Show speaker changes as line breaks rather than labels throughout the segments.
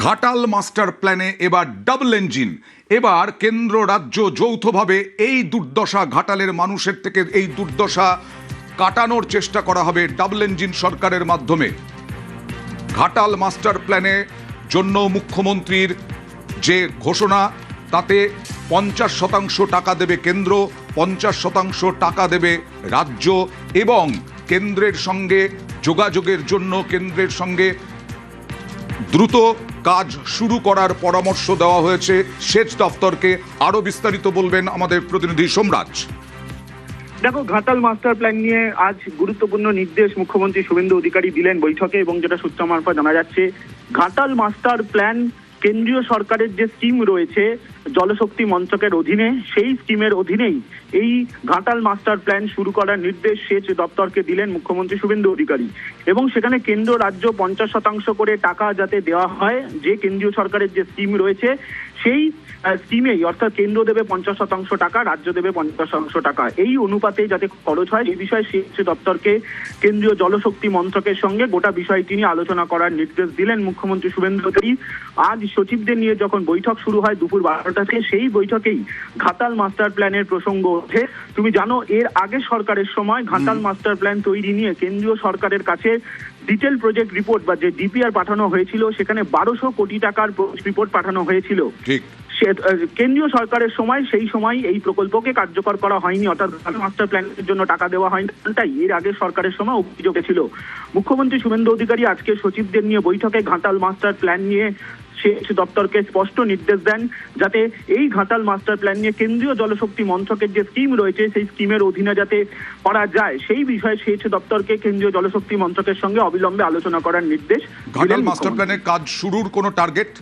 Ghatal master প্ল্যানে এবার double engine. এবার কেন্দ্র রাজ্য যৌথভাবে এই দুর্দশা ঘাটালের মানুষের থেকে এই দুর্দশা কাটানোর চেষ্টা করা হবে ডাবল ইঞ্জিন সরকারের মাধ্যমে। ঘাটাল মাস্টার প্ল্যানে জন্য মুখ্যমন্ত্রীর যে ঘোষণা, তাতে 50% টাকা দেবে কেন্দ্র, 50% টাকা দেবে রাজ্য এবং কেন্দ্রের সঙ্গে যোগাযোগের জন্য কেন্দ্রের সঙ্গে দ্রুত কাজ শুরু করার পরামর্শ দেওয়া হয়েছে সেচ দপ্তরকে। আরো বিস্তারিত বলবেন আমাদের প্রতিনিধি সোমরাজ।
দেখো, ঘাটাল মাস্টার প্ল্যান নিয়ে আজ গুরুত্বপূর্ণ নির্দেশ মুখ্যমন্ত্রী শুভেন্দু অধিকারী দিলেন বৈঠকে, এবং যেটা সূত্র মারফত জানা যাচ্ছে, ঘাটাল মাস্টার প্ল্যান কেন্দ্রীয় সরকারের যে স্কিম রয়েছে জলশক্তি মন্ত্রকের অধীনে, সেই স্কিমের অধীনেই এই ঘাটাল মাস্টার প্ল্যান শুরু করার নির্দেশ সেচ দপ্তরকে দিলেন মুখ্যমন্ত্রী শুভেন্দু অধিকারী। এবং সেখানে কেন্দ্র রাজ্য 50% করে টাকা যাতে দেওয়া হয়, যে কেন্দ্রীয় সরকারের যে স্কিম রয়েছে সেই স্কিমেই, অর্থাৎ কেন্দ্র দেবে 50% টাকা, রাজ্য দেবে 50% টাকা, এই অনুপাতে যাতে খরচ হয় এই বিষয়ে সেচ দপ্তরকে কেন্দ্রীয় জলশক্তি মন্ত্রকের সঙ্গে গোটা বিষয়টি নিয়ে আলোচনা করার নির্দেশ দিলেন মুখ্যমন্ত্রী শুভেন্দু অধিকারী। আজ সচিবদের নিয়ে যখন বৈঠক শুরু হয় দুপুর 12টা থেকে, সেই বৈঠকেই ঘাটাল মাস্টার প্ল্যানের প্রসঙ্গ ওঠে। তুমি জানো, এর আগে সরকারের সময় ঘাটাল মাস্টার প্ল্যান তৈরি নিয়ে কেন্দ্রীয় সরকারের কাছে ডিটেল প্রজেক্ট রিপোর্ট বা যে ডিপিআর পাঠানো হয়েছিল, সেখানে 1200 কোটি টাকার রিপোর্ট পাঠানো হয়েছিল। ঠিক কেন্দ্রীয় সরকারের সময়, সেই সময় এই প্রকল্পকে কার্যকর করা হয়নি, অর্থাৎ মাস্টার প্ল্যানের জন্য টাকা দেওয়া হয়নি, তাই এর আগে সরকারের সময় অভিযোগ ছিল। মুখ্যমন্ত্রী শুভেন্দু অধিকারী আজকে সচিবদের নিয়ে বৈঠকে ঘাটাল মাস্টার প্ল্যান নিয়ে সেচ দপ্তরকে স্পষ্ট নির্দেশ দেন যাতে এই ঘাটাল মাস্টার প্ল্যান নিয়ে কেন্দ্রীয় জলশক্তি মন্ত্রকের যে স্কিম রয়েছে সেই স্কিমের অধীনে যাতে করা যায়, সেই বিষয়ে সেচ দপ্তরকে কেন্দ্রীয় জলশক্তি মন্ত্রকের সঙ্গে অবিলম্বে আলোচনা করার নির্দেশ।
ঘাটাল মাস্টার প্ল্যানের কাজ শুরুর কোনো টার্গেট?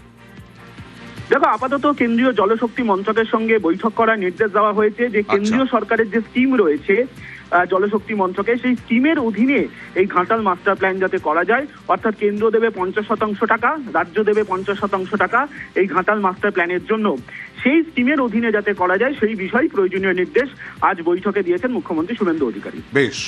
দেখো, আপাতত কেন্দ্রীয় জলশক্তি মন্ত্রকের সঙ্গে বৈঠক করার নির্দেশ দেওয়া হয়েছে, যে কেন্দ্রীয় সরকারের যে স্কিম রয়েছে জলশক্তি মন্ত্রকে, সেই স্কিমের অধীনে এই ঘাটাল মাস্টার প্ল্যান যাতে করা যায়, অর্থাৎ কেন্দ্র দেবে 50% টাকা, রাজ্য দেবে 50% টাকা এই ঘাটাল মাস্টার প্ল্যানের জন্য, সেই স্কিমের অধীনে যাতে করা যায় সেই বিষয়ে প্রয়োজনীয় নির্দেশ আজ বৈঠকে দিয়েছেন মুখ্যমন্ত্রী শুভেন্দু অধিকারী।
বেশ।